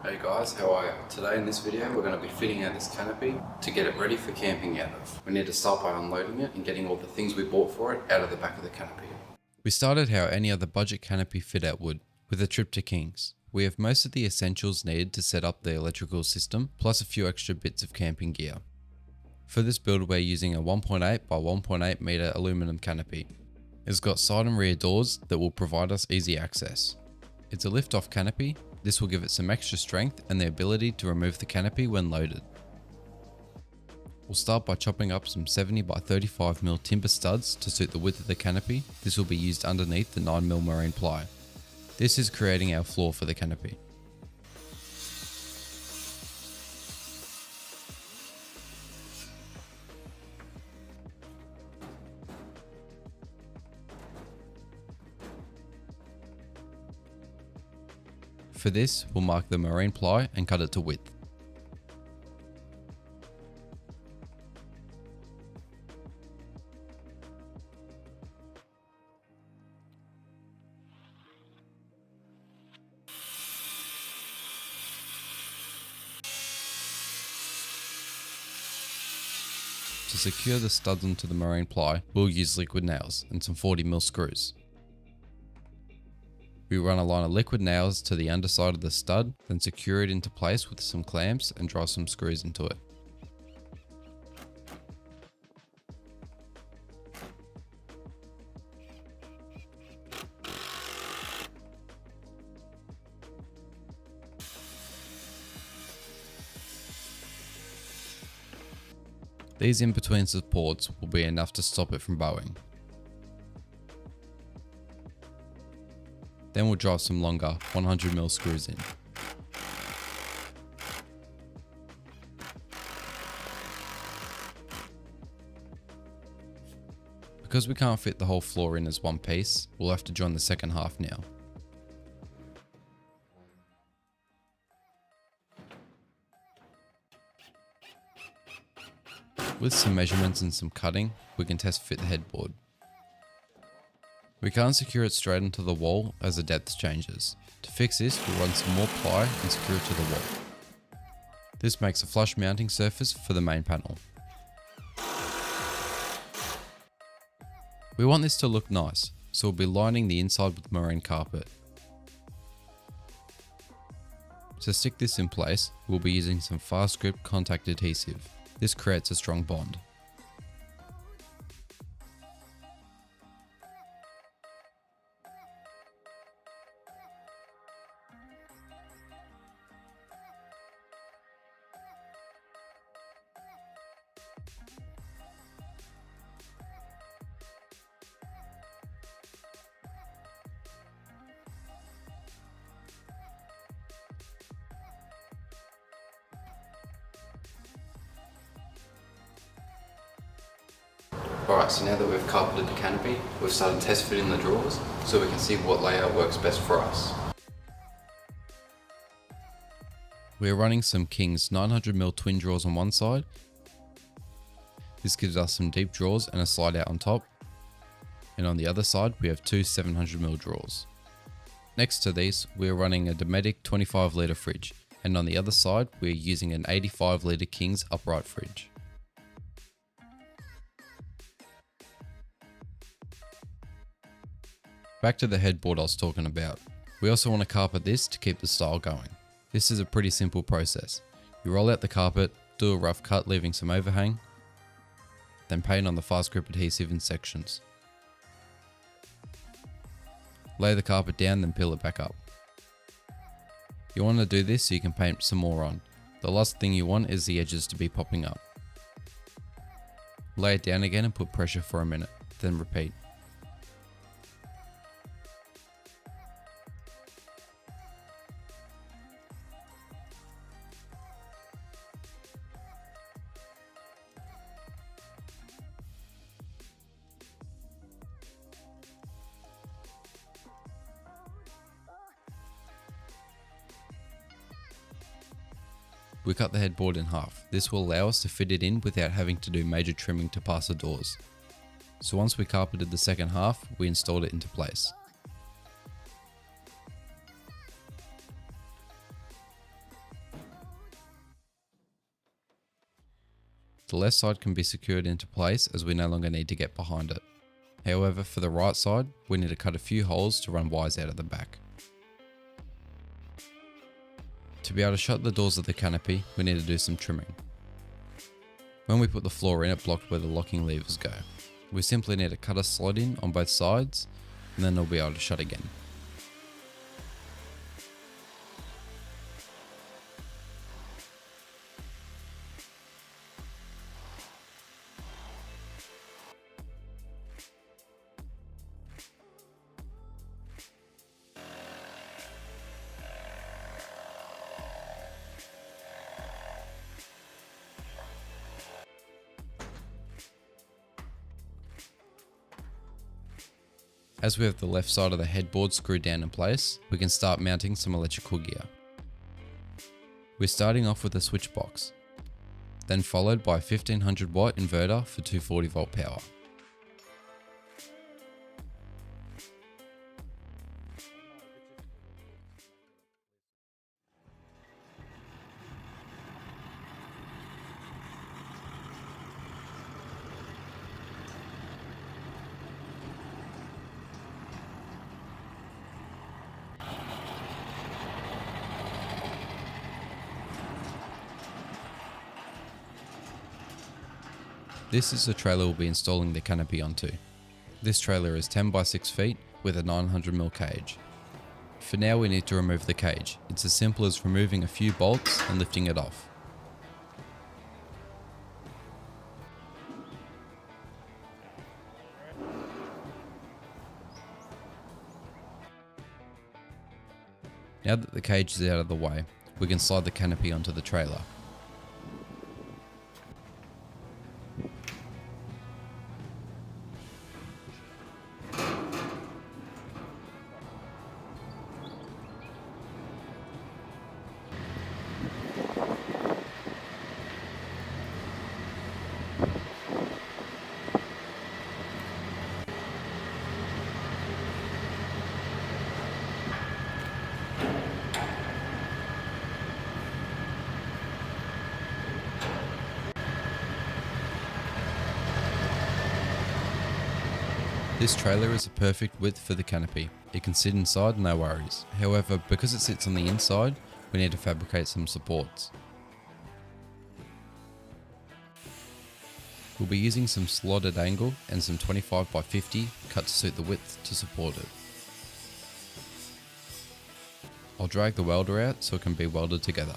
Hey guys, how are you? Today in this video we're going to be fitting out this canopy to get it ready for camping out of. We need to start by unloading it and getting all the things we bought for it out of the back of the canopy. We started how any other budget canopy fit out would, with a trip to King's. We have most of the essentials needed to set up the electrical system, plus a few extra bits of camping gear. For this build we're using a 1.8 by 1.8 meter aluminum canopy. It's got side and rear doors that will provide us easy access. It's a lift-off canopy. This will give it some extra strength and the ability to remove the canopy when loaded. We'll start by chopping up some 70 by 35mm timber studs to suit the width of the canopy. This will be used underneath the 9mm marine ply. This is creating our floor for the canopy. For this, we'll mark the marine ply and cut it to width. To secure the studs onto the marine ply, we'll use liquid nails and some 40mm screws. We run a line of liquid nails to the underside of the stud, then secure it into place with some clamps and drive some screws into it. These in-between supports will be enough to stop it from bowing. Then we'll drive some longer 100mm screws in. Because we can't fit the whole floor in as one piece, we'll have to join the second half now. With some measurements and some cutting, we can test fit the headboard. We can't secure it straight into the wall as the depth changes. To fix this, we'll run some more ply and secure it to the wall. This makes a flush mounting surface for the main panel. We want this to look nice, so we'll be lining the inside with marine carpet. To stick this in place, we'll be using some fast grip contact adhesive. This creates a strong bond. Alright, so now that we've carpeted the canopy, we've started test fitting the drawers so we can see what layout works best for us. We are running some King's 900mm twin drawers on one side. This gives us some deep drawers and a slide out on top. And on the other side we have two 700mm drawers. Next to these we are running a Dometic 25 litre fridge, and on the other side we are using an 85 litre King's upright fridge. Back to the headboard I was talking about. We also want to carpet this to keep the style going. This is a pretty simple process. You roll out the carpet, do a rough cut leaving some overhang, then paint on the fast grip adhesive in sections. Lay the carpet down, then peel it back up. You want to do this so you can paint some more on. The last thing you want is the edges to be popping up. Lay it down again and put pressure for a minute, then repeat. We cut the headboard in half. This will allow us to fit it in without having to do major trimming to pass the doors. So once we carpeted the second half, we installed it into place. The left side can be secured into place as we no longer need to get behind it. However, for the right side, we need to cut a few holes to run wires out of the back. To be able to shut the doors of the canopy, we need to do some trimming. When we put the floor in, it blocked where the locking levers go. We simply need to cut a slot in on both sides, and then it'll be able to shut again. As we have the left side of the headboard screwed down in place, we can start mounting some electrical gear. We're starting off with a switch box, then followed by a 1500 watt inverter for 240 volt power. This is the trailer we'll be installing the canopy onto. This trailer is 10 by 6 feet with a 900mm cage. For now we need to remove the cage. It's as simple as removing a few bolts and lifting it off. Now that the cage is out of the way, we can slide the canopy onto the trailer. This trailer is a perfect width for the canopy. It can sit inside, no worries. However, because it sits on the inside, we need to fabricate some supports. We'll be using some slotted angle and some 25 by 50 cut to suit the width to support it. I'll drag the welder out so it can be welded together.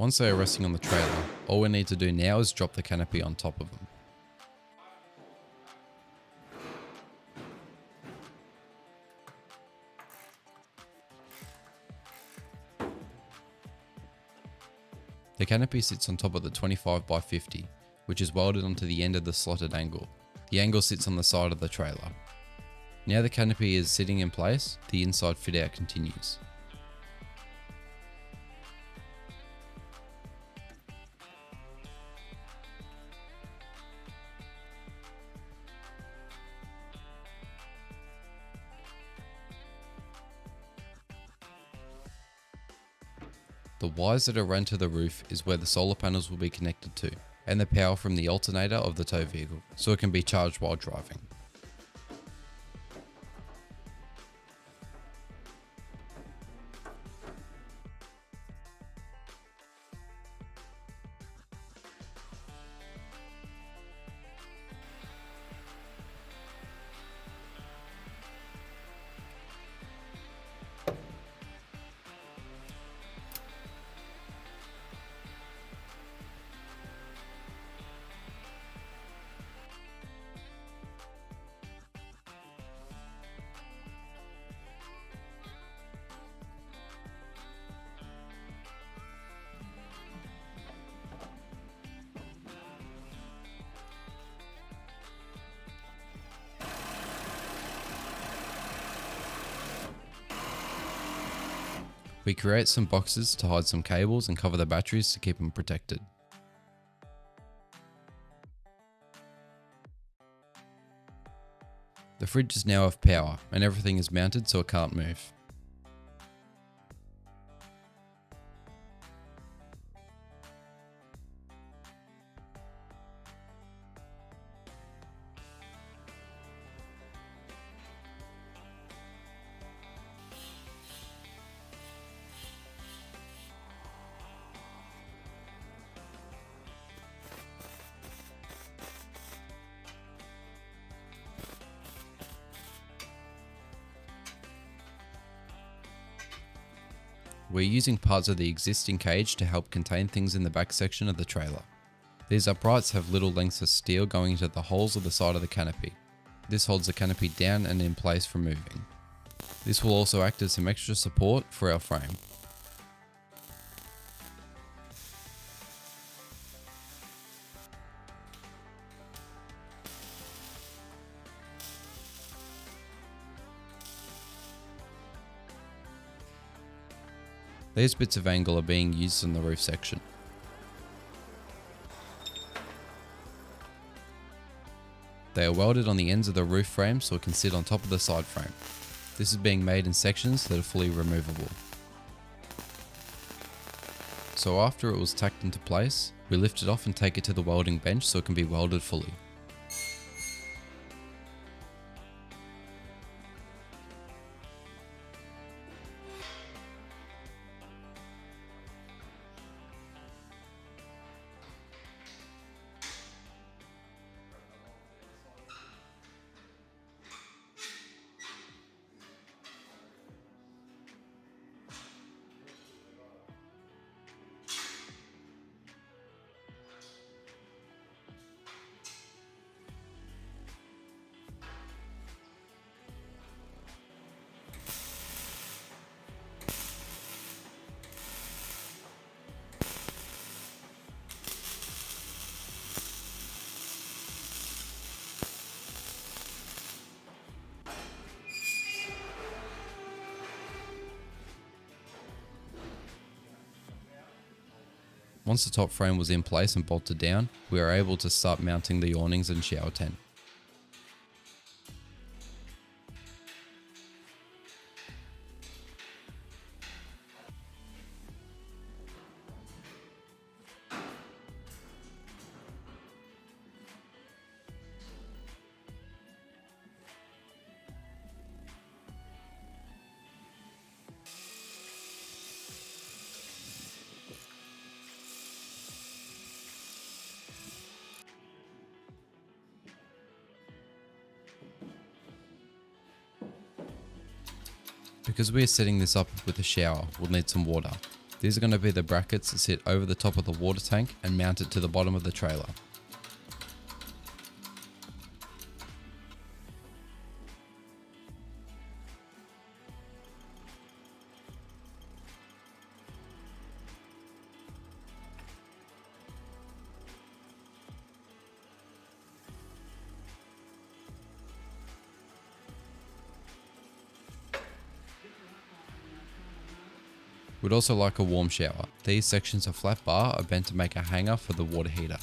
Once they are resting on the trailer, all we need to do now is drop the canopy on top of them. The canopy sits on top of the 25 by 50, which is welded onto the end of the slotted angle. The angle sits on the side of the trailer. Now the canopy is sitting in place, the inside fit out continues. The wires that are run to the roof is where the solar panels will be connected to, and the power from the alternator of the tow vehicle, so it can be charged while driving. We create some boxes to hide some cables and cover the batteries to keep them protected. The fridge is now off power and everything is mounted so it can't move. We're using parts of the existing cage to help contain things in the back section of the trailer. These uprights have little lengths of steel going into the holes of the side of the canopy. This holds the canopy down and in place from moving. This will also act as some extra support for our frame. These bits of angle are being used on the roof section. They are welded on the ends of the roof frame so it can sit on top of the side frame. This is being made in sections that are fully removable. So after it was tacked into place, we lift it off and take it to the welding bench so it can be welded fully. Once the top frame was in place and bolted down, we were able to start mounting the awnings and shower tent. Because we are setting this up with a shower, we'll need some water. These are going to be the brackets that sit over the top of the water tank and mount it to the bottom of the trailer. We'd also like a warm shower. These sections of flat bar are bent to make a hanger for the water heater.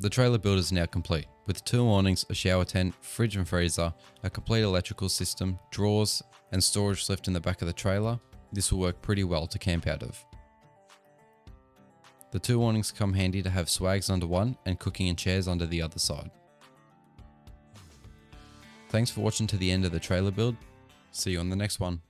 The trailer build is now complete, with 2 awnings, a shower tent, fridge and freezer, a complete electrical system, drawers, and storage left in the back of the trailer. This will work pretty well to camp out of. The two awnings come handy to have swags under one and cooking and chairs under the other side. Thanks for watching to the end of the trailer build. See you on the next one.